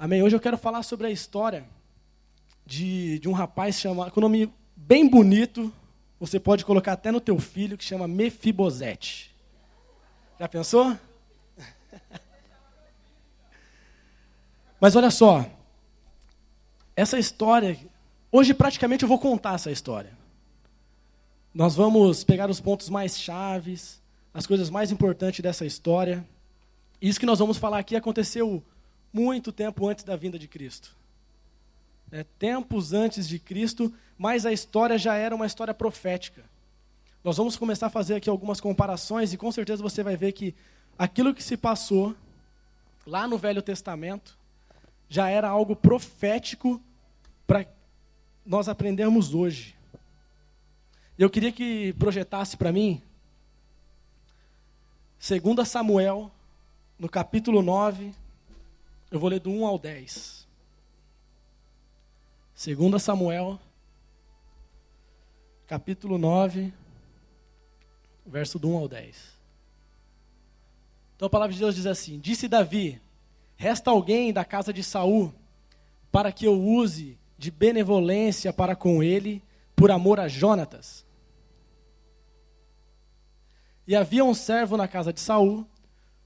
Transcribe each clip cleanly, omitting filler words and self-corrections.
Amém? Hoje eu quero falar sobre a história de um rapaz com um nome bem bonito, você pode colocar até no teu filho, que chama Mefibosete. Já pensou? Mas olha só, essa história, hoje praticamente eu vou contar essa história. Nós vamos pegar os pontos mais chaves, as coisas mais importantes dessa história. Isso que nós vamos falar aqui aconteceu muito tempo antes da vinda de Cristo. Tempos antes de Cristo, mas a história já era uma história profética. Nós vamos começar a fazer aqui algumas comparações e com certeza você vai ver que aquilo que se passou lá no Velho Testamento já era algo profético para nós aprendermos hoje. Eu queria que projetasse para mim 2 Samuel, no capítulo 9, eu vou ler do 1 ao 10. 2 Samuel, capítulo 9, verso do 1 ao 10. Então a palavra de Deus diz assim: Disse Davi: resta alguém da casa de Saul para que eu use de benevolência para com ele, por amor a Jonatas. E havia um servo na casa de Saul,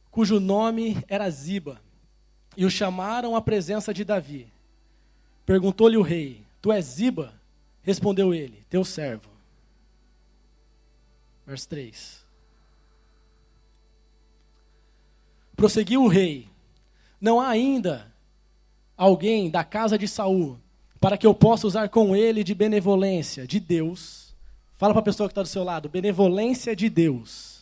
cujo nome era Ziba, e o chamaram à presença de Davi. Perguntou-lhe o rei: tu és Ziba? Respondeu ele: teu servo. Verso 3. Prosseguiu o rei: não há ainda alguém da casa de Saul para que eu possa usar com ele de benevolência de Deus. Fala para a pessoa que está do seu lado: benevolência de Deus.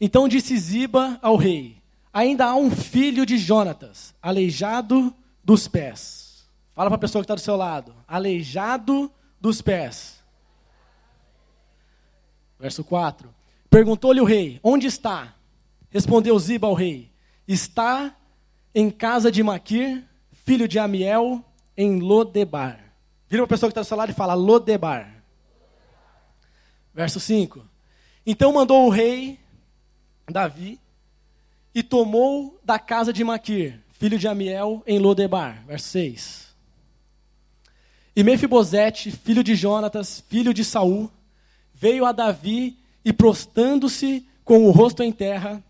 Então disse Ziba ao rei: ainda há um filho de Jonatas, aleijado dos pés. Fala para a pessoa que está do seu lado: aleijado dos pés. Verso 4. Perguntou-lhe o rei: onde está? Respondeu Ziba ao rei: está em casa de Maquir, filho de Amiel, em Lodebar. Vira para a pessoa que está do seu lado e fala: Lodebar. Verso 5. Então mandou o rei Davi e tomou da casa de Maquir, filho de Amiel, em Lodebar. Verso 6. E Mefibosete, filho de Jonatas, filho de Saul, veio a Davi e, prostrando-se com o rosto em terra,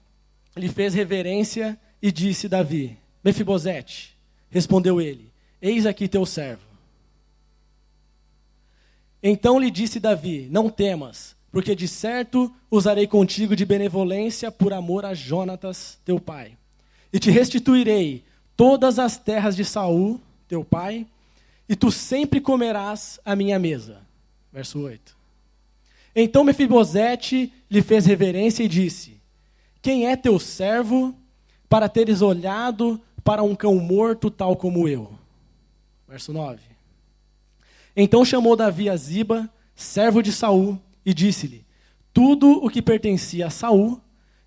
lhe fez reverência e disse Davi: Mefibosete. Respondeu ele: eis aqui teu servo. Então lhe disse Davi: não temas, porque de certo usarei contigo de benevolência por amor a Jonatas, teu pai. E te restituirei todas as terras de Saul, teu pai, e tu sempre comerás a minha mesa. Verso 8. Então Mefibosete lhe fez reverência e disse: quem é teu servo para teres olhado para um cão morto tal como eu? Verso 9. Então chamou Davi a Ziba, servo de Saul, e disse-lhe: tudo o que pertencia a Saul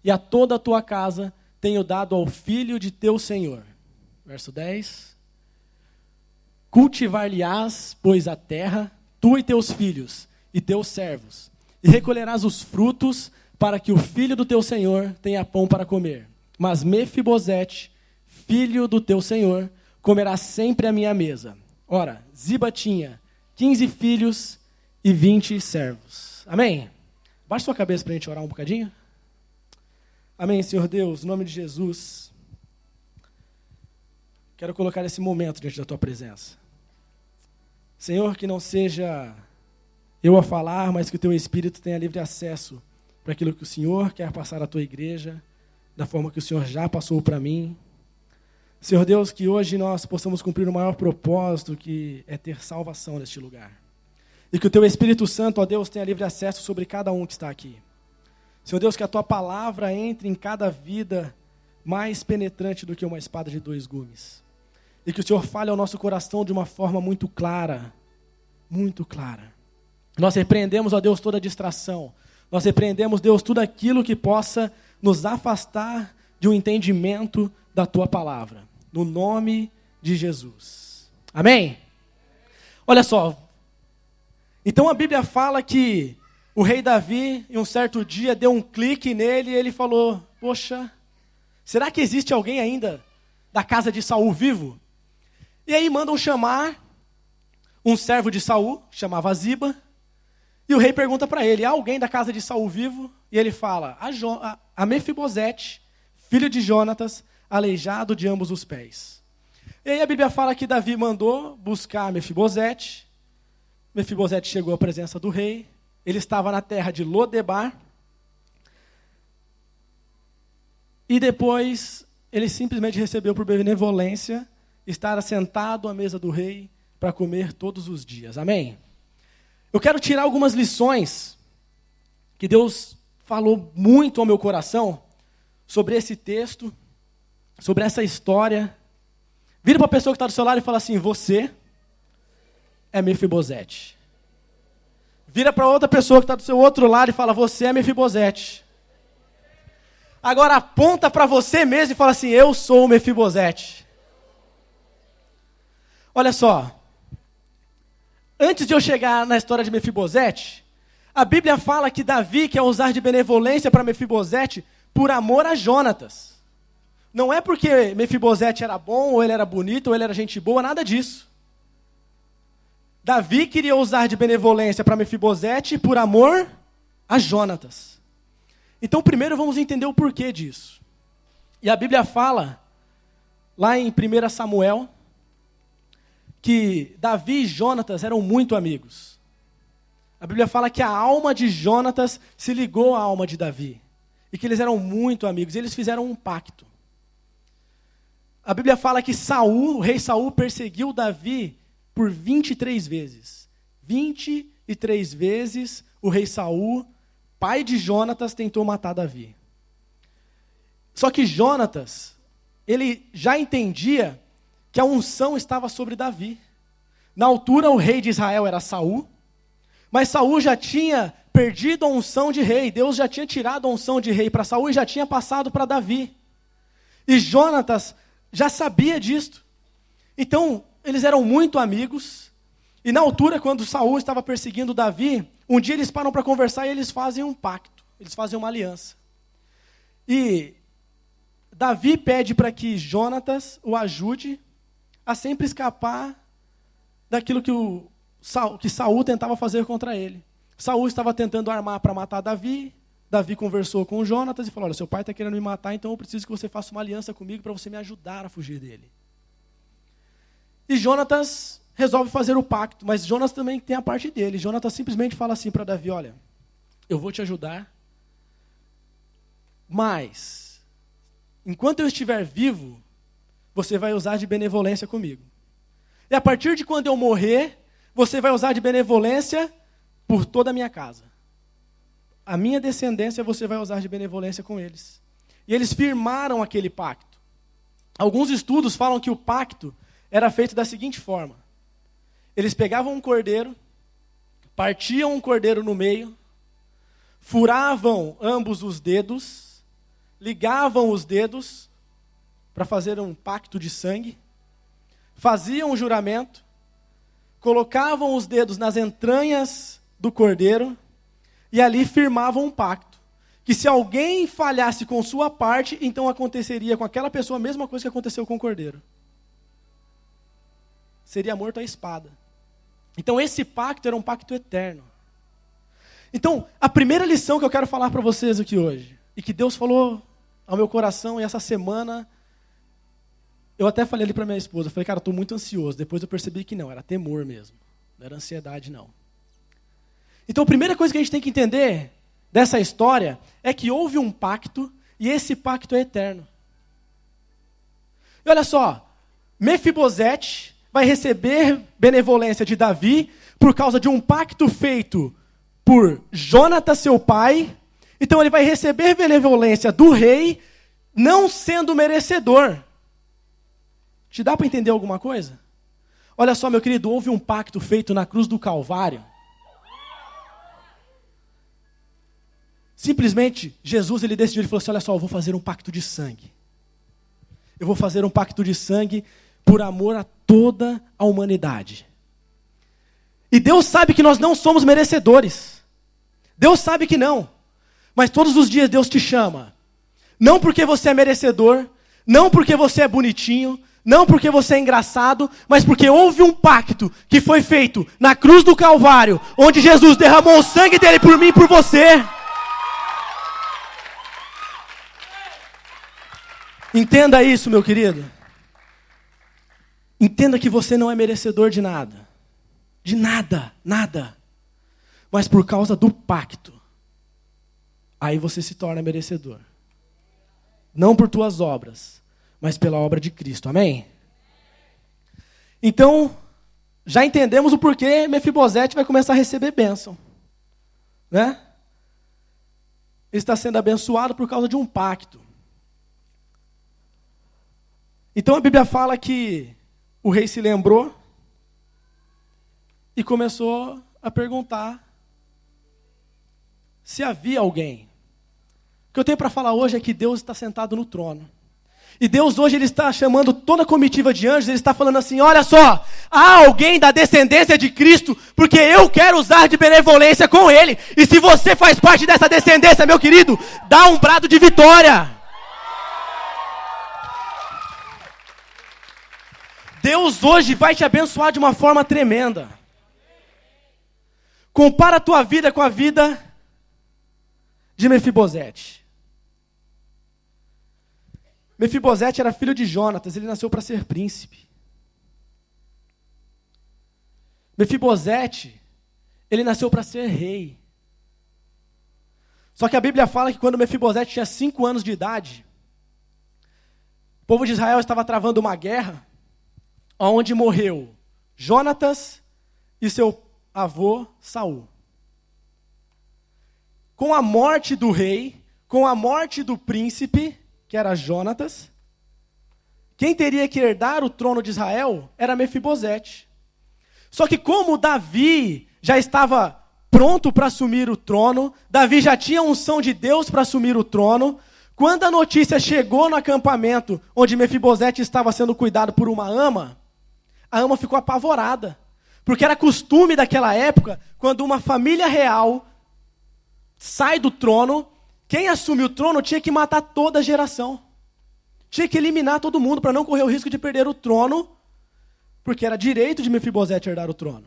e a toda a tua casa tenho dado ao filho de teu senhor. Verso 10. Cultivar-lhe-ás, pois, a terra, tu e teus filhos e teus servos, e recolherás os frutos para que o filho do teu senhor tenha pão para comer. Mas Mefibosete, filho do teu senhor, comerá sempre à minha mesa. Ora, Ziba tinha 15 filhos e 20 servos. Amém? Baixa sua cabeça para a gente orar um bocadinho. Amém, Senhor Deus, em nome de Jesus. Quero colocar esse momento diante da tua presença. Senhor, que não seja eu a falar, mas que o teu Espírito tenha livre acesso para aquilo que o Senhor quer passar à tua igreja, da forma que o Senhor já passou para mim. Senhor Deus, que hoje nós possamos cumprir o maior propósito, que é ter salvação neste lugar. E que o teu Espírito Santo, ó Deus, tenha livre acesso sobre cada um que está aqui. Senhor Deus, que a tua palavra entre em cada vida mais penetrante do que uma espada de 2 gumes. E que o Senhor fale ao nosso coração de uma forma muito clara, muito clara. Nós repreendemos, ó Deus, toda distração. Nós repreendemos, Deus, tudo aquilo que possa nos afastar de um entendimento da tua palavra. No nome de Jesus. Amém? Olha só. Então a Bíblia fala que o rei Davi, em um certo dia, deu um clique nele e ele falou: poxa, será que existe alguém ainda da casa de Saul vivo? E aí mandam chamar um servo de Saul, chamava Ziba, e o rei pergunta para ele, há alguém da casa de Saul vivo? E ele fala, a Mefibosete, filho de Jonatas, aleijado de ambos os pés. E aí a Bíblia fala que Davi mandou buscar Mefibosete. Mefibosete chegou à presença do rei. Ele estava na terra de Lodebar. E depois ele simplesmente recebeu por benevolência estar sentado à mesa do rei para comer todos os dias. Amém? Eu quero tirar algumas lições que Deus falou muito ao meu coração sobre esse texto, sobre essa história. Vira para a pessoa que está do seu lado e fala assim, você é Mefibosete. Vira para outra pessoa que está do seu outro lado e fala, você é Mefibosete. Agora aponta para você mesmo e fala assim, eu sou o Mefibosete. Olha só, antes de eu chegar na história de Mefibosete, a Bíblia fala que Davi quer usar de benevolência para Mefibosete por amor a Jonatas. Não é porque Mefibosete era bom, ou ele era bonito, ou ele era gente boa, nada disso. Davi queria usar de benevolência para Mefibosete por amor a Jonatas. Então, primeiro vamos entender o porquê disso. E a Bíblia fala, lá em 1 Samuel, que Davi e Jonatas eram muito amigos. A Bíblia fala que a alma de Jonatas se ligou à alma de Davi. E que eles eram muito amigos. E eles fizeram um pacto. A Bíblia fala que Saul, o rei Saul, perseguiu Davi por 23 vezes. 23 vezes o rei Saul, pai de Jonatas, tentou matar Davi. Só que Jonatas, ele já entendia que a unção estava sobre Davi. Na altura, o rei de Israel era Saul, mas Saul já tinha perdido a unção de rei. Deus já tinha tirado a unção de rei para Saul e já tinha passado para Davi. E Jonatas já sabia disto. Então, eles eram muito amigos. E na altura, quando Saul estava perseguindo Davi, um dia eles param para conversar e eles fazem um pacto. Eles fazem uma aliança. E Davi pede para que Jonatas o ajude a sempre escapar daquilo que Saul tentava fazer contra ele. Saul estava tentando armar para matar Davi. Davi conversou com Jonatas e falou, olha, seu pai está querendo me matar, então eu preciso que você faça uma aliança comigo para você me ajudar a fugir dele. E Jonatas resolve fazer o pacto, mas Jonatas também tem a parte dele. Jonatas simplesmente fala assim para Davi, olha, eu vou te ajudar, mas enquanto eu estiver vivo, você vai usar de benevolência comigo. E a partir de quando eu morrer, você vai usar de benevolência por toda a minha casa. A minha descendência você vai usar de benevolência com eles. E eles firmaram aquele pacto. Alguns estudos falam que o pacto era feito da seguinte forma. Eles pegavam um cordeiro, partiam um cordeiro no meio, furavam ambos os dedos, ligavam os dedos para fazer um pacto de sangue, faziam um juramento, colocavam os dedos nas entranhas do cordeiro e ali firmavam um pacto. Que se alguém falhasse com sua parte, então aconteceria com aquela pessoa a mesma coisa que aconteceu com o cordeiro. Seria morto à espada. Então esse pacto era um pacto eterno. Então, a primeira lição que eu quero falar para vocês aqui hoje, e que Deus falou ao meu coração, e essa semana, eu até falei ali para minha esposa, eu falei, cara, eu estou muito ansioso. Depois eu percebi que não, era temor mesmo. Não era ansiedade, não. Então, a primeira coisa que a gente tem que entender dessa história é que houve um pacto, e esse pacto é eterno. E olha só, Mefibosete vai receber benevolência de Davi por causa de um pacto feito por Jonatas, seu pai. Então ele vai receber benevolência do rei, não sendo merecedor. Te dá para entender alguma coisa? Olha só, meu querido, houve um pacto feito na cruz do Calvário. Simplesmente, Jesus ele decidiu, ele falou assim, olha só, eu vou fazer um pacto de sangue. Eu vou fazer um pacto de sangue por amor a toda a humanidade. E Deus sabe que nós não somos merecedores. Deus sabe que não. Mas todos os dias Deus te chama não porque você é merecedor, não porque você é bonitinho, não porque você é engraçado, mas porque houve um pacto que foi feito na cruz do Calvário, onde Jesus derramou o sangue dele por mim e por você. Entenda isso, meu querido. Entenda que você não é merecedor de nada. De nada, nada. Mas por causa do pacto, aí você se torna merecedor. Não por tuas obras, mas pela obra de Cristo. Amém? Então, já entendemos o porquê Mefibosete vai começar a receber bênção. Né? Ele está sendo abençoado por causa de um pacto. Então a Bíblia fala que o rei se lembrou e começou a perguntar se havia alguém. O que eu tenho para falar hoje é que Deus está sentado no trono. E Deus hoje ele está chamando toda a comitiva de anjos, ele está falando assim, olha só, há alguém da descendência de Cristo, porque eu quero usar de benevolência com ele. E se você faz parte dessa descendência, meu querido, dá um brado de vitória. Deus hoje vai te abençoar de uma forma tremenda. Compara a tua vida com a vida de Mefibosete. Mefibosete era filho de Jonatas, ele nasceu para ser príncipe. Mefibosete, ele nasceu para ser rei. Só que a Bíblia fala que quando Mefibosete tinha 5 anos de idade, o povo de Israel estava travando uma guerra, onde morreu Jonatas e seu avô Saul. Com a morte do rei, com a morte do príncipe, que era Jonatas, quem teria que herdar o trono de Israel era Mefibosete. Só que como Davi já estava pronto para assumir o trono, Davi já tinha a unção de Deus para assumir o trono, quando a notícia chegou no acampamento onde Mefibosete estava sendo cuidado por uma ama, a ama ficou apavorada, porque era costume daquela época, quando uma família real sai do trono, quem assume o trono tinha que matar toda a geração. Tinha que eliminar todo mundo para não correr o risco de perder o trono, porque era direito de Mefibosete herdar o trono.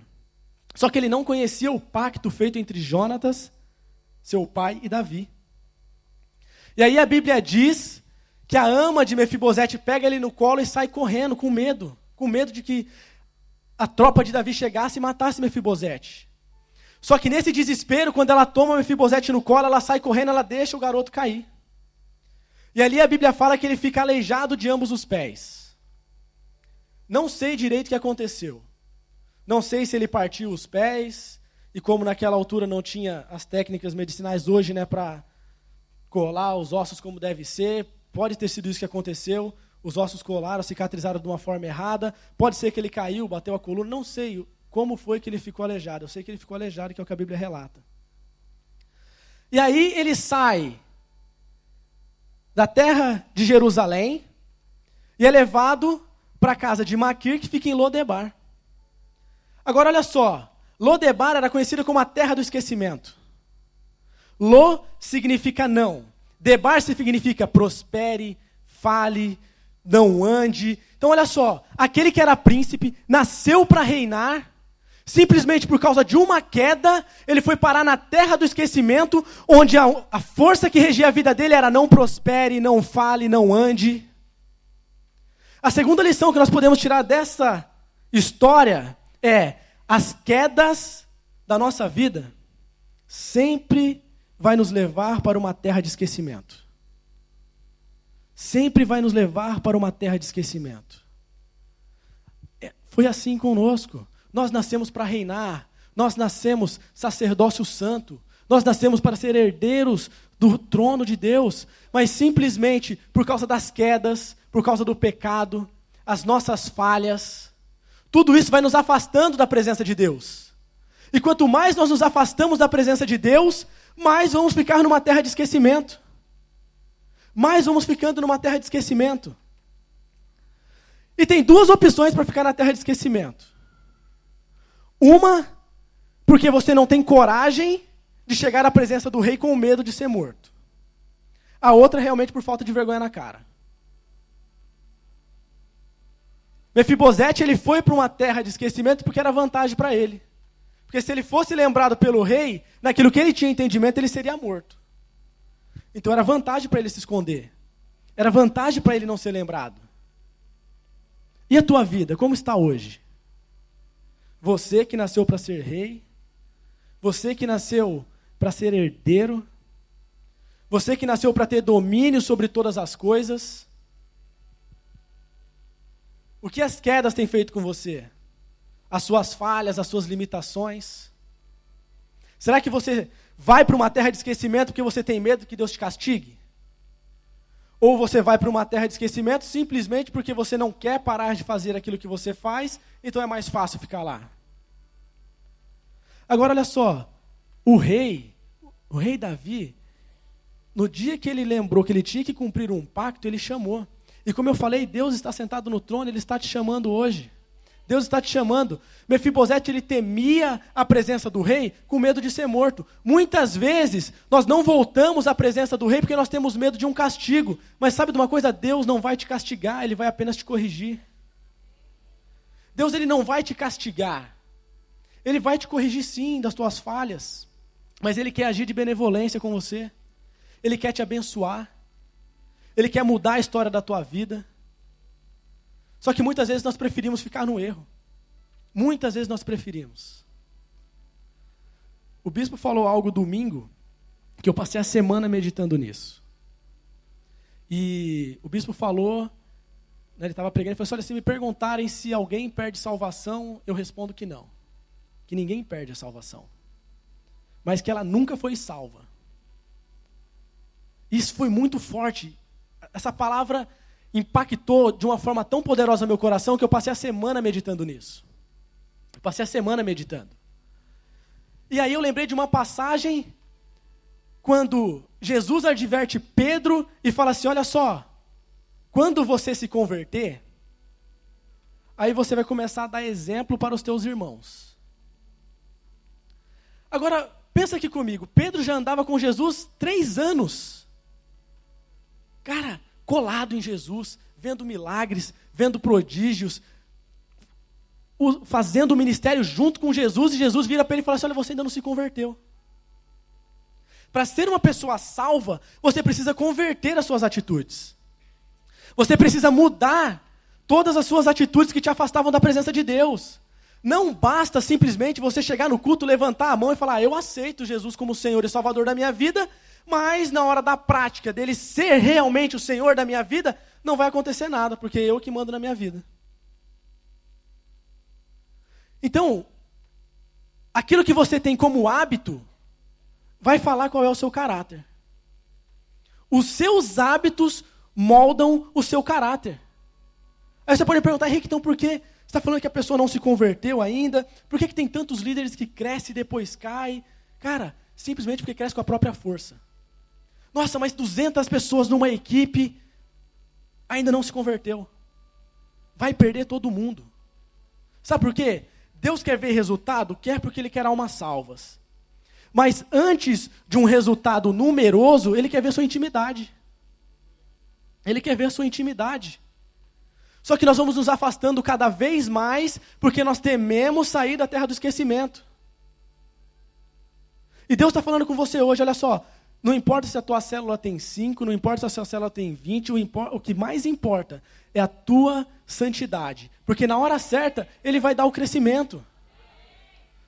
Só que ele não conhecia o pacto feito entre Jonatas, seu pai, e Davi. E aí a Bíblia diz que a ama de Mefibosete pega ele no colo e sai correndo com medo de que a tropa de Davi chegasse e matasse Mefibosete. Só que nesse desespero, quando ela toma Mefibosete no colo, ela sai correndo, ela deixa o garoto cair. E ali a Bíblia fala que ele fica aleijado de ambos os pés. Não sei direito o que aconteceu. Não sei se ele partiu os pés, e como naquela altura não tinha as técnicas medicinais hoje, né, para colar os ossos como deve ser, pode ter sido isso que aconteceu. Os ossos colaram, cicatrizaram de uma forma errada. Pode ser que ele caiu, bateu a coluna. Não sei como foi que ele ficou aleijado. Eu sei que ele ficou aleijado, que é o que a Bíblia relata. E aí ele sai da terra de Jerusalém e é levado para a casa de Maquir, que fica em Lodebar. Agora olha só, Lodebar era conhecida como a terra do esquecimento. Lo significa não. Debar significa prospere, fale, não ande. Então olha só, aquele que era príncipe, nasceu para reinar, simplesmente por causa de uma queda, ele foi parar na terra do esquecimento, onde a força que regia a vida dele era não prospere, não fale, não ande. A segunda lição que nós podemos tirar dessa história é: as quedas da nossa vida sempre vai nos levar para uma terra de esquecimento. Sempre vai nos levar para uma terra de esquecimento. Foi assim conosco. Nós nascemos para reinar. Nós nascemos sacerdócio santo. Nós nascemos para ser herdeiros do trono de Deus. Mas simplesmente por causa das quedas, por causa do pecado, as nossas falhas, tudo isso vai nos afastando da presença de Deus. E quanto mais nós nos afastamos da presença de Deus, mais vamos ficar numa terra de esquecimento. Mais vamos ficando numa terra de esquecimento. E tem 2 opções para ficar na terra de esquecimento. Uma, porque você não tem coragem de chegar à presença do rei com medo de ser morto. a outra realmente por falta de vergonha na cara. Mefibosete, ele foi para uma terra de esquecimento porque era vantagem para ele. Porque se ele fosse lembrado pelo rei, naquilo que ele tinha entendimento, ele seria morto. Então era vantagem para ele se esconder. Era vantagem para ele não ser lembrado. E a tua vida, como está hoje? Você que nasceu para ser rei, você que nasceu para ser herdeiro, você que nasceu para ter domínio sobre todas as coisas, o que as quedas têm feito com você? As suas falhas, as suas limitações? Será que você vai para uma terra de esquecimento porque você tem medo que Deus te castigue? Ou você vai para uma terra de esquecimento simplesmente porque você não quer parar de fazer aquilo que você faz, então é mais fácil ficar lá? Agora olha só, o rei Davi, no dia que ele lembrou que ele tinha que cumprir um pacto, ele chamou. E como eu falei, Deus está sentado no trono, Ele está te chamando hoje. Deus está te chamando. Mefibosete, ele temia a presença do rei com medo de ser morto. Muitas vezes, nós não voltamos à presença do rei porque nós temos medo de um castigo. Mas sabe de uma coisa? Deus não vai te castigar, Ele vai apenas te corrigir. Deus, Ele não vai te castigar. Ele vai te corrigir sim das tuas falhas. Mas Ele quer agir de benevolência com você. Ele quer te abençoar. Ele quer mudar a história da tua vida. Só que muitas vezes nós preferimos ficar no erro. Muitas vezes nós preferimos. O bispo falou algo domingo, que eu passei a semana meditando nisso. E o bispo falou, né, ele estava pregando, ele falou assim, olha, se me perguntarem se alguém perde salvação, eu respondo que não. Que ninguém perde a salvação. Mas que ela nunca foi salva. Isso foi muito forte. Essa palavra impactou de uma forma tão poderosa meu coração que eu passei a semana meditando nisso. Eu passei a semana meditando. E aí eu lembrei de uma passagem quando Jesus adverte Pedro e fala assim, olha só, quando você se converter, aí você vai começar a dar exemplo para os teus irmãos. Agora, pensa aqui comigo, Pedro já andava com Jesus 3 anos. Cara, colado em Jesus, vendo milagres, vendo prodígios, fazendo o ministério junto com Jesus, e Jesus vira para ele e fala assim, olha, você ainda não se converteu. Para ser uma pessoa salva, você precisa converter as suas atitudes. Você precisa mudar todas as suas atitudes que te afastavam da presença de Deus. Não basta simplesmente você chegar no culto, levantar a mão e falar, eu aceito Jesus como Senhor e Salvador da minha vida, mas na hora da prática dele ser realmente o Senhor da minha vida, não vai acontecer nada, porque é eu que mando na minha vida. Então, aquilo que você tem como hábito, vai falar qual é o seu caráter. Os seus hábitos moldam o seu caráter. Aí você pode perguntar, Henrique, então por que você está falando que a pessoa não se converteu ainda? Por que tem tantos líderes que crescem e depois caem? Cara, simplesmente porque cresce com a própria força. Nossa, mas 200 pessoas numa equipe ainda não se converteu. Vai perder todo mundo. Sabe por quê? Deus quer ver resultado? Quer, porque Ele quer almas salvas. Mas antes de um resultado numeroso, Ele quer ver sua intimidade. Ele quer ver sua intimidade. Só que nós vamos nos afastando cada vez mais, porque nós tememos sair da terra do esquecimento. E Deus está falando com você hoje, olha só, não importa se a tua célula tem 5, não importa se a sua célula tem 20, o que mais importa é a tua santidade. Porque na hora certa, Ele vai dar o crescimento.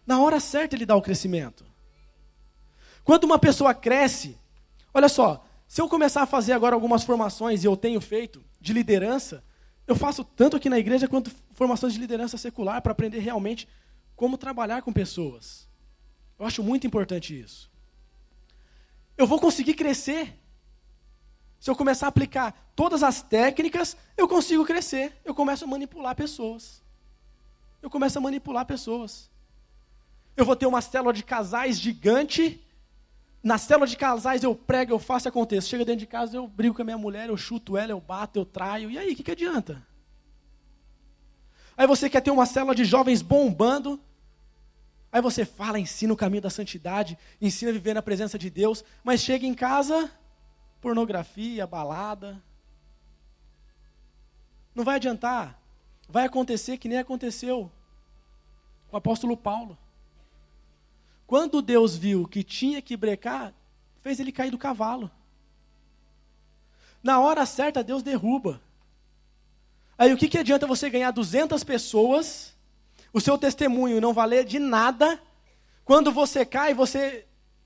Na hora certa, Ele dá o crescimento. Quando uma pessoa cresce, olha só, se eu começar a fazer agora algumas formações, e eu tenho feito, de liderança, eu faço tanto aqui na igreja quanto formações de liderança secular para aprender realmente como trabalhar com pessoas. Eu acho muito importante isso. Eu vou conseguir crescer. Se eu começar a aplicar todas as técnicas, eu consigo crescer. Eu começo a manipular pessoas. Eu começo a manipular pessoas. Eu vou ter uma célula de casais gigante. Na célula de casais eu prego, eu faço e aconteça. Chega dentro de casa, eu brigo com a minha mulher, eu chuto ela, eu bato, eu traio. E aí, o que adianta? Aí você quer ter uma célula de jovens bombando. Aí você fala, ensina o caminho da santidade, ensina a viver na presença de Deus, mas chega em casa, pornografia, balada. Não vai adiantar. Vai acontecer que nem aconteceu com o apóstolo Paulo. Quando Deus viu que tinha que brecar, fez ele cair do cavalo. Na hora certa, Deus derruba. Aí o que adianta você ganhar 200 pessoas, o seu testemunho não valer de nada, quando você cai, você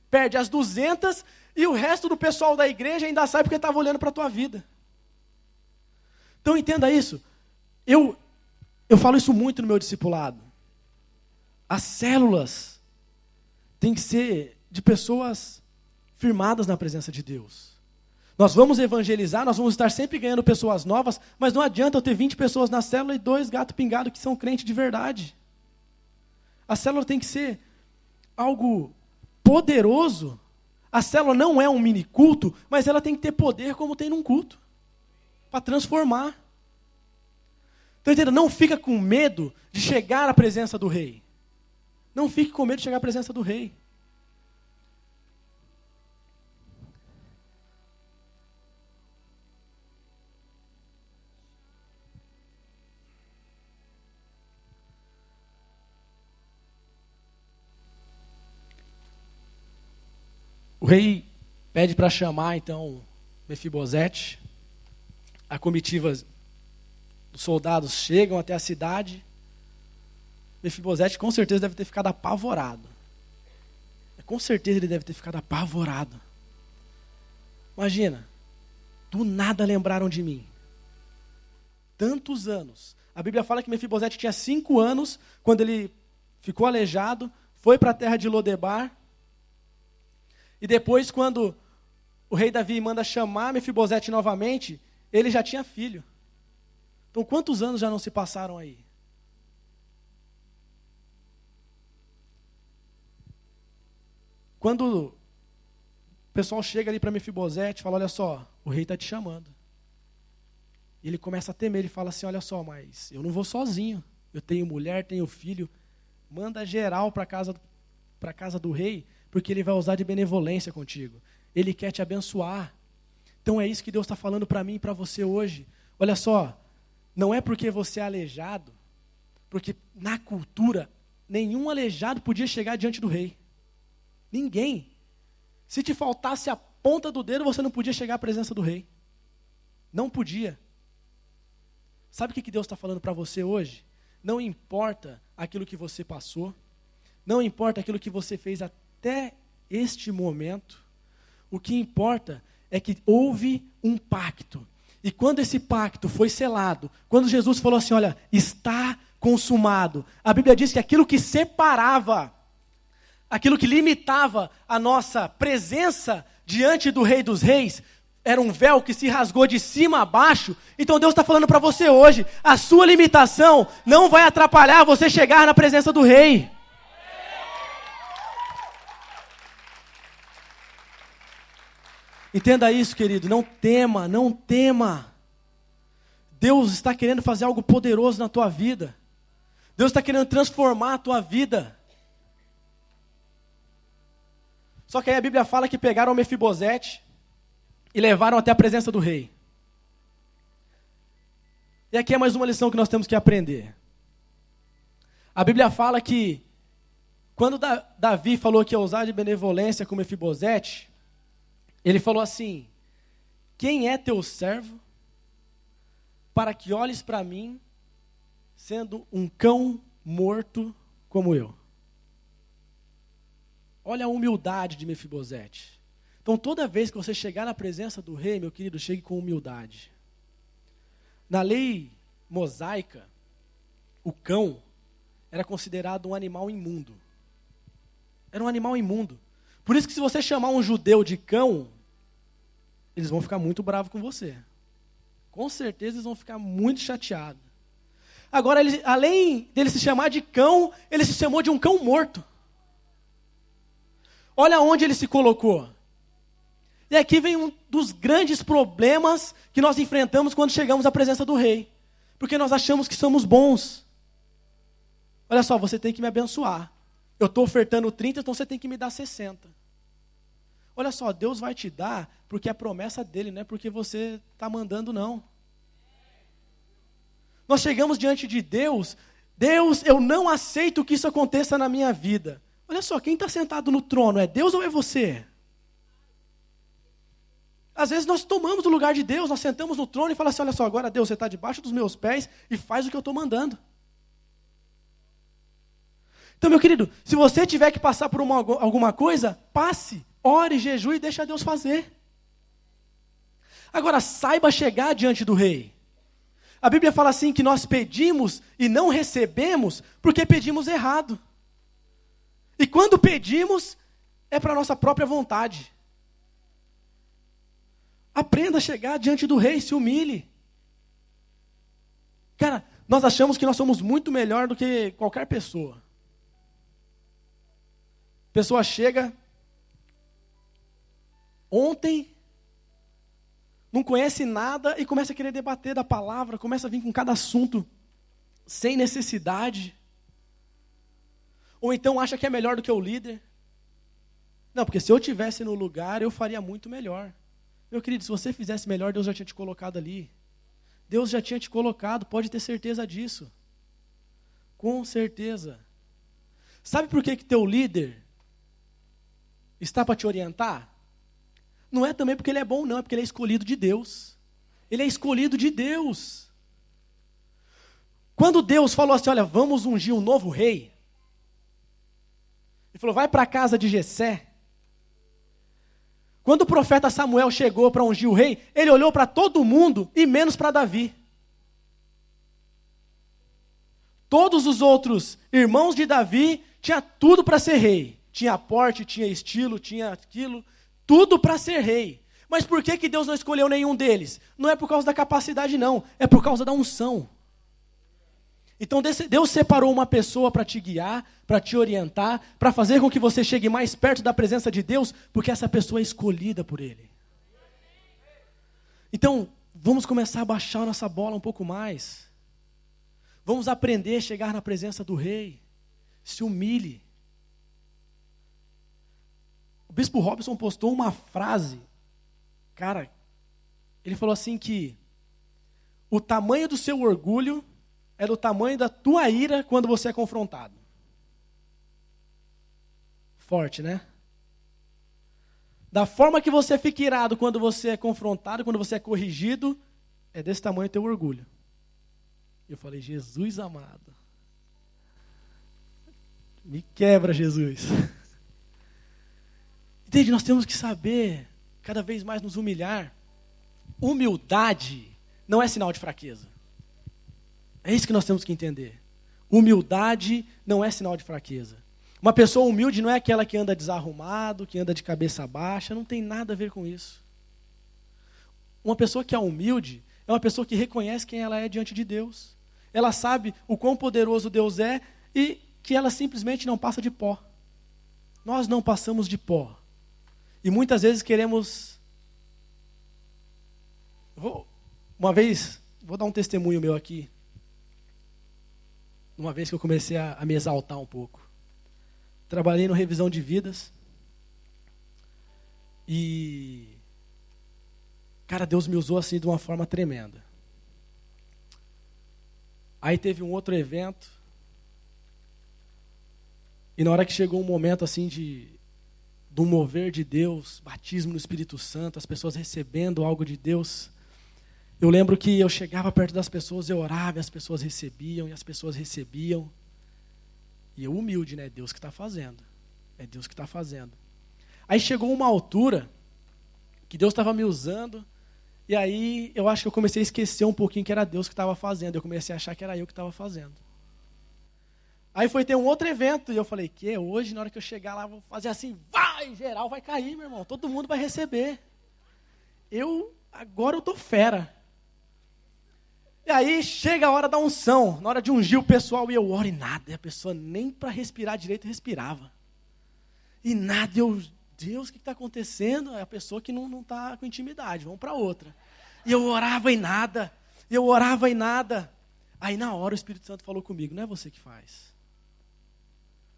perde as 200 e o resto do pessoal da igreja ainda sai porque estava olhando para a tua vida. Então entenda isso. Eu falo isso muito no meu discipulado. As células têm que ser de pessoas firmadas na presença de Deus. Nós vamos evangelizar, nós vamos estar sempre ganhando pessoas novas, mas não adianta eu ter 20 pessoas na célula e 2 gatos pingados que são crentes de verdade. A célula tem que ser algo poderoso. A célula não é um mini culto, mas ela tem que ter poder como tem num culto, para transformar. Então, entenda, não fica com medo de chegar à presença do rei. Não fique com medo de chegar à presença do rei. O rei pede para chamar, então, Mefibosete. A comitiva dos soldados chegam até a cidade. Mefibosete com certeza deve ter ficado apavorado. Com certeza ele deve ter ficado apavorado. Imagina, do nada lembraram de mim. Tantos anos. A Bíblia fala que Mefibosete tinha 5 anos, quando ele ficou aleijado, foi para a terra de Lodebar. E depois, quando o rei Davi manda chamar Mefibosete novamente, ele já tinha filho. Então, quantos anos já não se passaram aí? Quando o pessoal chega ali para Mefibosete e fala, olha só, o rei está te chamando. E ele começa a temer, ele fala assim, olha só, mas eu não vou sozinho. Eu tenho mulher, tenho filho. Manda geral para a casa do rei, porque ele vai usar de benevolência contigo. Ele quer te abençoar. Então é isso que Deus está falando para mim e para você hoje. Olha só, não é porque você é aleijado, porque na cultura, nenhum aleijado podia chegar diante do rei. Ninguém. Se te faltasse a ponta do dedo, você não podia chegar à presença do rei. Não podia. Sabe o que Deus está falando para você hoje? Não importa aquilo que você passou, não importa aquilo que você fez até este momento, o que importa é que houve um pacto. E quando esse pacto foi selado, quando Jesus falou assim, olha, está consumado, a Bíblia diz que aquilo que separava, aquilo que limitava a nossa presença diante do Rei dos Reis, era um véu que se rasgou de cima a baixo. Então Deus está falando para você hoje, a sua limitação não vai atrapalhar você chegar na presença do Rei. Entenda isso, querido, não tema, não tema. Deus está querendo fazer algo poderoso na tua vida. Deus está querendo transformar a tua vida. Só que aí a Bíblia fala que pegaram Mefibosete e levaram até a presença do rei. E aqui é mais uma lição que nós temos que aprender. A Bíblia fala que quando Davi falou que ia usar de benevolência com Mefibosete, ele falou assim, quem é teu servo para que olhes para mim sendo um cão morto como eu? Olha a humildade de Mefibosete. Então toda vez que você chegar na presença do rei, meu querido, chegue com humildade. Na lei mosaica, o cão era considerado um animal imundo. Era um animal imundo. Por isso que se você chamar um judeu de cão, eles vão ficar muito bravos com você. Com certeza eles vão ficar muito chateados. Agora, além dele se chamar de cão, ele se chamou de um cão morto. Olha onde ele se colocou. E aqui vem um dos grandes problemas que nós enfrentamos quando chegamos à presença do rei. Porque nós achamos que somos bons. Olha só, você tem que me abençoar. Eu estou ofertando 30, então você tem que me dar 60. Olha só, Deus vai te dar porque é promessa dele, não é porque você está mandando, não. Nós chegamos diante de Deus, Deus, eu não aceito que isso aconteça na minha vida. Olha só, quem está sentado no trono, é Deus ou é você? Às vezes nós tomamos o lugar de Deus, nós sentamos no trono e falamos assim, olha só, agora Deus, você está debaixo dos meus pés e faz o que eu estou mandando. Então, meu querido, se você tiver que passar por alguma coisa, passe, ore, jejue e deixa Deus fazer. Agora, saiba chegar diante do rei. A Bíblia fala assim que nós pedimos e não recebemos porque pedimos errado. E quando pedimos, é para a nossa própria vontade. Aprenda a chegar diante do rei, se humilhe. Cara, nós achamos que nós somos muito melhor do que qualquer pessoa. A pessoa chega ontem, não conhece nada e começa a querer debater da palavra, começa a vir com cada assunto sem necessidade. Ou então acha que é melhor do que o líder. Não, porque se eu estivesse no lugar, eu faria muito melhor. Meu querido, se você fizesse melhor, Deus já tinha te colocado ali. Deus já tinha te colocado, pode ter certeza disso. Com certeza. Sabe por que teu líder está para te orientar? Não é também porque ele é bom, não, é porque ele é escolhido de Deus. Ele é escolhido de Deus. Quando Deus falou assim, olha, vamos ungir um novo rei, ele falou, vai para a casa de Jessé. Quando o profeta Samuel chegou para ungir o rei, ele olhou para todo mundo e menos para Davi. Todos os outros irmãos de Davi tinham tudo para ser rei. Tinha porte, tinha estilo, tinha aquilo, tudo para ser rei. Mas por que Deus não escolheu nenhum deles? Não é por causa da capacidade, não. É por causa da unção. Então Deus separou uma pessoa para te guiar, para te orientar, para fazer com que você chegue mais perto da presença de Deus, porque essa pessoa é escolhida por Ele. Então, vamos começar a baixar nossa bola um pouco mais. Vamos aprender a chegar na presença do Rei. Se humilhe. O Bispo Robson postou uma frase, cara, ele falou assim que o tamanho do seu orgulho é do tamanho da tua ira quando você é confrontado. Forte, né? Da forma que você fica irado quando você é confrontado, quando você é corrigido, é desse tamanho o teu orgulho. Eu falei, Jesus amado. Me quebra, Jesus. Entende? Nós temos que saber, cada vez mais nos humilhar. Humildade não é sinal de fraqueza. É isso que nós temos que entender. Humildade não é sinal de fraqueza. Uma pessoa humilde não é aquela que anda desarrumado, que anda de cabeça baixa, não tem nada a ver com isso. Uma pessoa que é humilde é uma pessoa que reconhece quem ela é diante de Deus. Ela sabe o quão poderoso Deus é e que ela simplesmente não passa de pó. Nós não passamos de pó. E muitas vezes queremos... Uma vez, vou dar um testemunho meu aqui. Uma vez que eu comecei a me exaltar um pouco. Trabalhei no Revisão de Vidas. E... cara, Deus me usou assim de uma forma tremenda. Aí teve um outro evento. E na hora que chegou um momento assim de um mover de Deus, batismo no Espírito Santo, as pessoas recebendo algo de Deus... eu lembro que eu chegava perto das pessoas, eu orava, e as pessoas recebiam, e as pessoas recebiam. E eu humilde, né? É Deus que está fazendo. É Deus que está fazendo. Aí chegou uma altura que Deus estava me usando, e aí eu acho que eu comecei a esquecer um pouquinho que era Deus que estava fazendo. Eu comecei a achar que era eu que estava fazendo. Aí foi ter um outro evento, e eu falei, que hoje, na hora que eu chegar lá, eu vou fazer assim, vai, geral vai cair, meu irmão. Todo mundo vai receber. Agora eu tô fera. E aí chega a hora da unção, na hora de ungir o pessoal, e eu oro e nada, e a pessoa nem para respirar direito respirava. E nada, Deus, o que está acontecendo? É a pessoa que não está com intimidade, vamos para outra. E eu orava e nada, Aí na hora o Espírito Santo falou comigo, não é você que faz.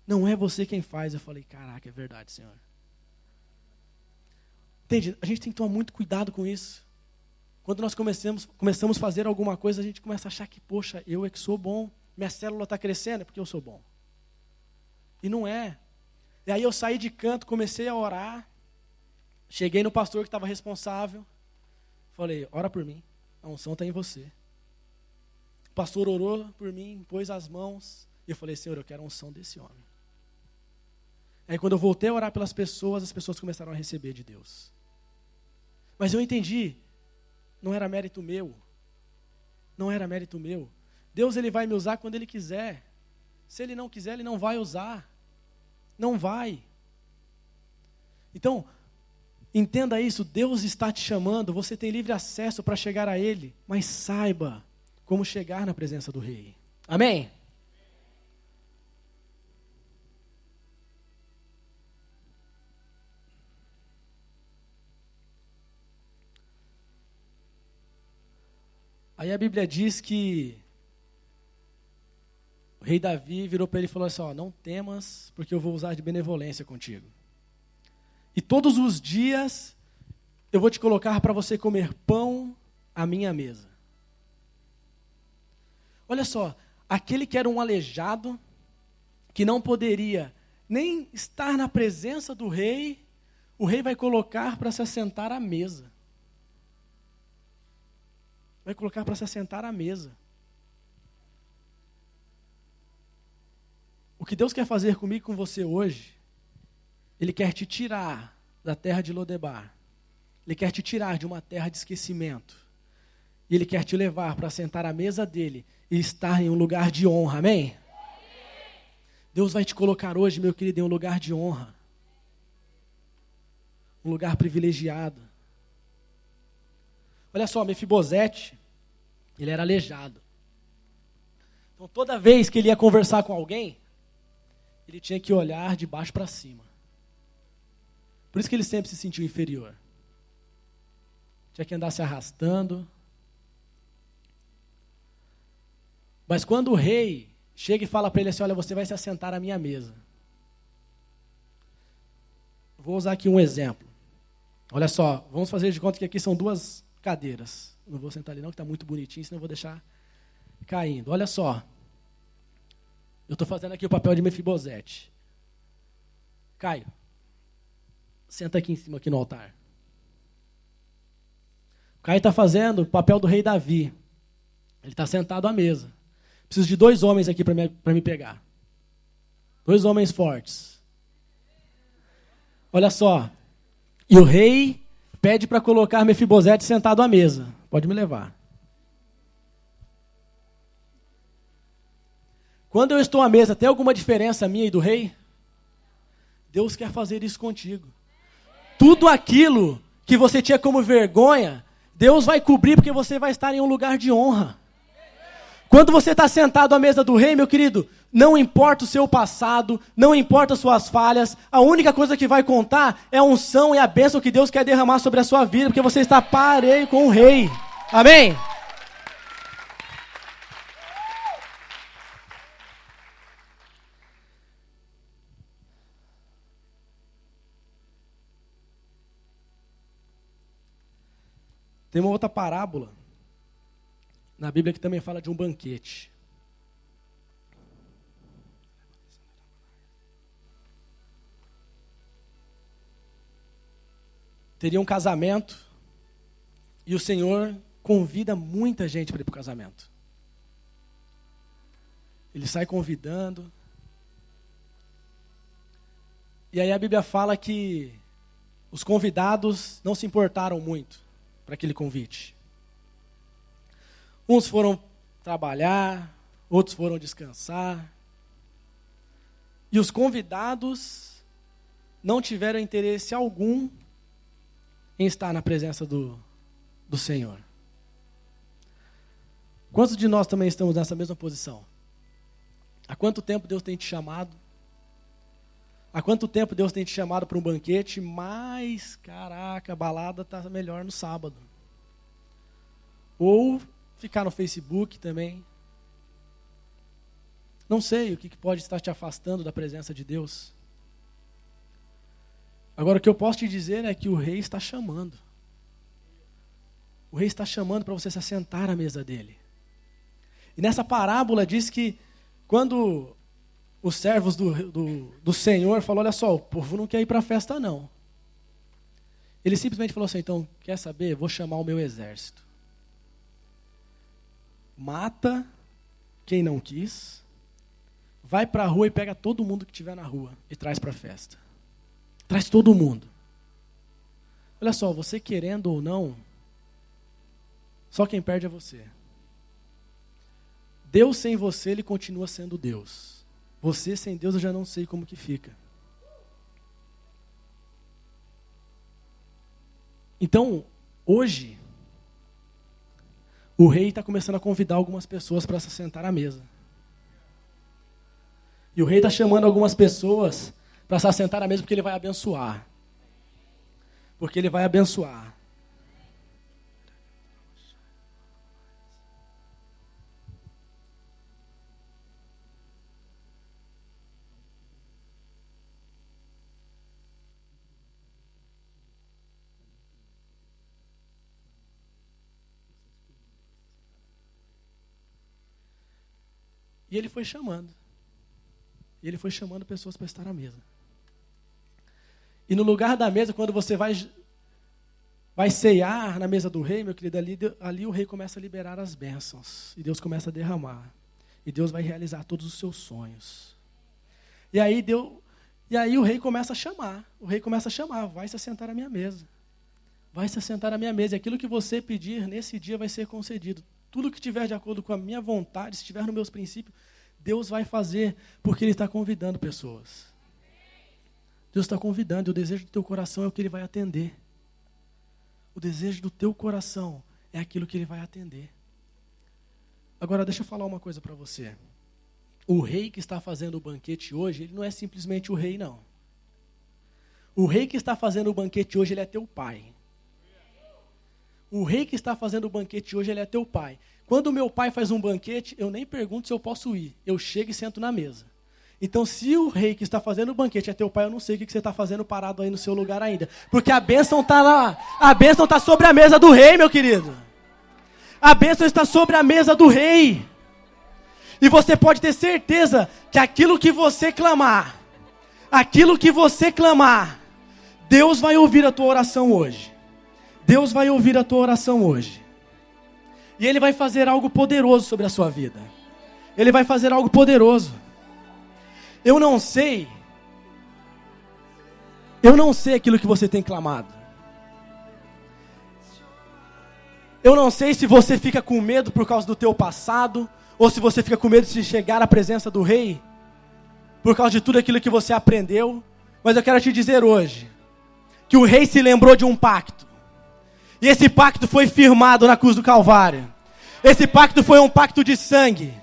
Não é você quem faz. Eu falei, caraca, é verdade, Senhor. Entende? A gente tem que tomar muito cuidado com isso. Quando nós começamos a fazer alguma coisa, a gente começa a achar que, poxa, eu é que sou bom. Minha célula está crescendo, é porque eu sou bom. E não é. E aí eu saí de canto, comecei a orar. Cheguei no pastor que estava responsável. Falei, ora por mim. A unção está em você. O pastor orou por mim, pôs as mãos. E eu falei, Senhor, eu quero a unção desse homem. Aí quando eu voltei a orar pelas pessoas, as pessoas começaram a receber de Deus. Mas eu entendi, não era mérito meu. Não era mérito meu. Deus, ele vai me usar quando ele quiser. Se ele não quiser, ele não vai usar. Não vai. Então, entenda isso, Deus está te chamando, você tem livre acesso para chegar a Ele, mas saiba como chegar na presença do Rei. Amém? Aí a Bíblia diz que o rei Davi virou para ele e falou assim, ó, não temas, porque eu vou usar de benevolência contigo. E todos os dias eu vou te colocar para você comer pão à minha mesa. Olha só, aquele que era um aleijado, que não poderia nem estar na presença do rei, o rei vai colocar para se assentar à mesa. Vai colocar para se assentar à mesa. O que Deus quer fazer comigo e com você hoje, Ele quer te tirar da terra de Lodebar. Ele quer te tirar de uma terra de esquecimento. E Ele quer te levar para sentar à mesa dEle e estar em um lugar de honra, amém? Deus vai te colocar hoje, meu querido, em um lugar de honra. Um lugar privilegiado. Olha só, Mefibosete, ele era aleijado. Então toda vez que ele ia conversar com alguém, ele tinha que olhar de baixo para cima. Por isso que ele sempre se sentiu inferior. Tinha que andar se arrastando. Mas quando o rei chega e fala para ele assim, olha, você vai se assentar à minha mesa. Vou usar aqui um exemplo. Olha só, vamos fazer de conta que aqui são duas cadeiras. Não vou sentar ali não, que está muito bonitinho, senão eu vou deixar caindo. Olha só. Eu estou fazendo aqui o papel de Mefibosete. Caio, senta aqui em cima, aqui no altar. O Caio está fazendo o papel do rei Davi. Ele está sentado à mesa. Preciso de 2 homens aqui para me pegar. 2 homens fortes. Olha só. E o rei pede para colocar Mefibosete sentado à mesa. Pode me levar. Quando eu estou à mesa, tem alguma diferença minha e do rei? Deus quer fazer isso contigo. Tudo aquilo que você tinha como vergonha, Deus vai cobrir porque você vai estar em um lugar de honra. Quando você está sentado à mesa do rei, meu querido, não importa o seu passado, não importa as suas falhas, a única coisa que vai contar é a unção e a bênção que Deus quer derramar sobre a sua vida, porque você está pareio com o rei. Amém? Tem uma outra parábola na Bíblia que também fala de um banquete. Teria um casamento e o Senhor convida muita gente para ir para o casamento. Ele sai convidando. E aí a Bíblia fala que os convidados não se importaram muito para aquele convite. Uns foram trabalhar, outros foram descansar. E os convidados não tiveram interesse algum em estar na presença do Senhor. Quantos de nós também estamos nessa mesma posição? Há quanto tempo Deus tem te chamado? Há quanto tempo Deus tem te chamado para um banquete? Mas, caraca, a balada está melhor no sábado. Ou ficar no Facebook também. Não sei o que pode estar te afastando da presença de Deus. Agora, o que eu posso te dizer é que o rei está chamando. O rei está chamando para você se assentar à mesa dele. E nessa parábola diz que quando os servos do Senhor falaram, olha só, o povo não quer ir para a festa não. Ele simplesmente falou assim, então, quer saber? Vou chamar o meu exército. Mata quem não quis, vai para a rua e pega todo mundo que estiver na rua e traz para a festa. Traz todo mundo. Olha só, você querendo ou não, só quem perde é você. Deus sem você, ele continua sendo Deus. Você sem Deus, eu já não sei como que fica. Então, hoje, o rei está começando a convidar algumas pessoas para se sentar à mesa. E o rei está chamando algumas pessoas para se assentar à mesa porque ele vai abençoar. Porque ele vai abençoar. E ele foi chamando. E ele foi chamando pessoas para estar à mesa. E no lugar da mesa, quando você vai ceiar na mesa do rei, meu querido, ali o rei começa a liberar as bênçãos. E Deus começa a derramar. E Deus vai realizar todos os seus sonhos. E aí o rei começa a chamar. O rei começa a chamar, vai se assentar à minha mesa. Vai se assentar à minha mesa. E aquilo que você pedir nesse dia vai ser concedido. Tudo que tiver de acordo com a minha vontade, se estiver nos meus princípios, Deus vai fazer, porque Ele está convidando pessoas. Deus está convidando, e o desejo do teu coração é o que Ele vai atender. O desejo do teu coração é aquilo que Ele vai atender. Agora, deixa eu falar uma coisa para você. O rei que está fazendo o banquete hoje, ele não é simplesmente o rei, não. O rei que está fazendo o banquete hoje, ele é teu pai. O rei que está fazendo o banquete hoje, ele é teu pai. Quando o meu pai faz um banquete, eu nem pergunto se eu posso ir. Eu chego e sento na mesa. Então, se o rei que está fazendo o banquete é teu pai, eu não sei o que você está fazendo parado aí no seu lugar ainda. Porque a bênção está lá. A bênção está sobre a mesa do rei, meu querido. A bênção está sobre a mesa do rei. E você pode ter certeza que aquilo que você clamar, Deus vai ouvir a tua oração hoje. Deus vai ouvir a tua oração hoje. E Ele vai fazer algo poderoso sobre a sua vida. Ele vai fazer algo poderoso. Eu não sei aquilo que você tem clamado. Eu não sei se você fica com medo por causa do teu passado, ou se você fica com medo de chegar à presença do rei, por causa de tudo aquilo que você aprendeu. Mas eu quero te dizer hoje, que o rei se lembrou de um pacto. E esse pacto foi firmado na cruz do Calvário. Esse pacto foi um pacto de sangue.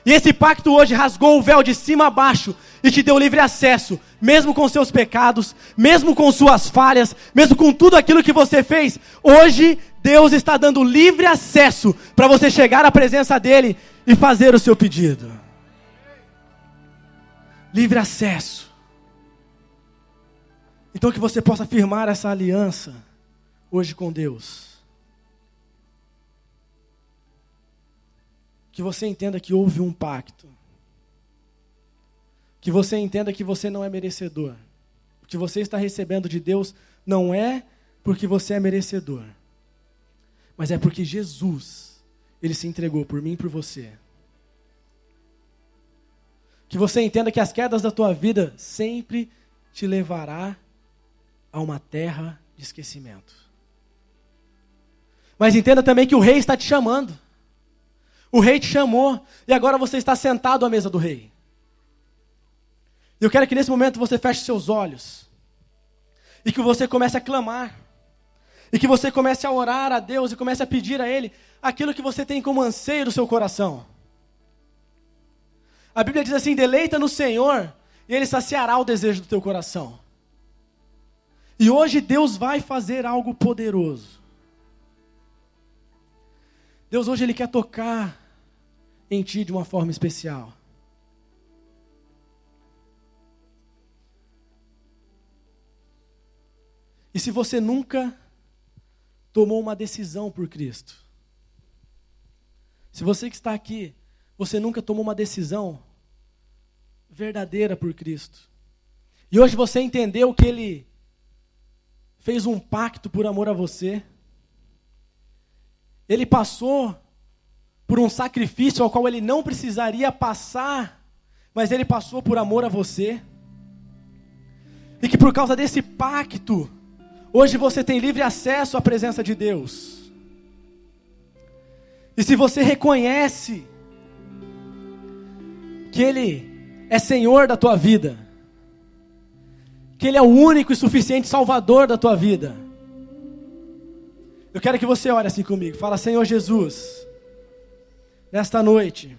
E esse pacto hoje rasgou o véu de cima a baixo e te deu livre acesso, mesmo com seus pecados, mesmo com suas falhas, mesmo com tudo aquilo que você fez. Hoje, Deus está dando livre acesso para você chegar à presença dEle e fazer o seu pedido. Livre acesso. Então que você possa firmar essa aliança hoje com Deus. Que você entenda que houve um pacto. Que você entenda que você não é merecedor. O que você está recebendo de Deus não é porque você é merecedor. Mas é porque Jesus, Ele se entregou por mim e por você. Que você entenda que as quedas da tua vida sempre te levará a uma terra de esquecimento. Mas entenda também que o rei está te chamando. O rei te chamou e agora você está sentado à mesa do rei. Eu quero que nesse momento você feche seus olhos e que você comece a clamar. E que você comece a orar a Deus e comece a pedir a Ele aquilo que você tem como anseio do seu coração. A Bíblia diz assim, deleita no Senhor e Ele saciará o desejo do teu coração. E hoje Deus vai fazer algo poderoso. Deus hoje Ele quer tocar em ti de uma forma especial. E se você nunca tomou uma decisão por Cristo, se você que está aqui, você nunca tomou uma decisão verdadeira por Cristo, e hoje você entendeu que Ele fez um pacto por amor a você, Ele passou por um sacrifício ao qual Ele não precisaria passar, mas Ele passou por amor a você, e que por causa desse pacto, hoje você tem livre acesso à presença de Deus. E se você reconhece que Ele é Senhor da tua vida, que Ele é o único e suficiente Salvador da tua vida, eu quero que você ore assim comigo. Fala: Senhor Jesus, nesta noite,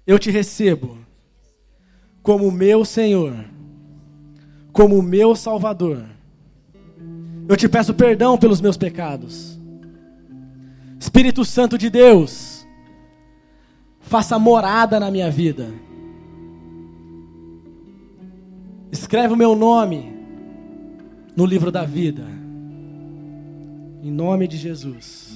eu te recebo como meu Senhor, como meu Salvador. Eu te peço perdão pelos meus pecados. Espírito Santo de Deus, faça morada na minha vida. Escreve o meu nome no livro da vida. Em nome de Jesus.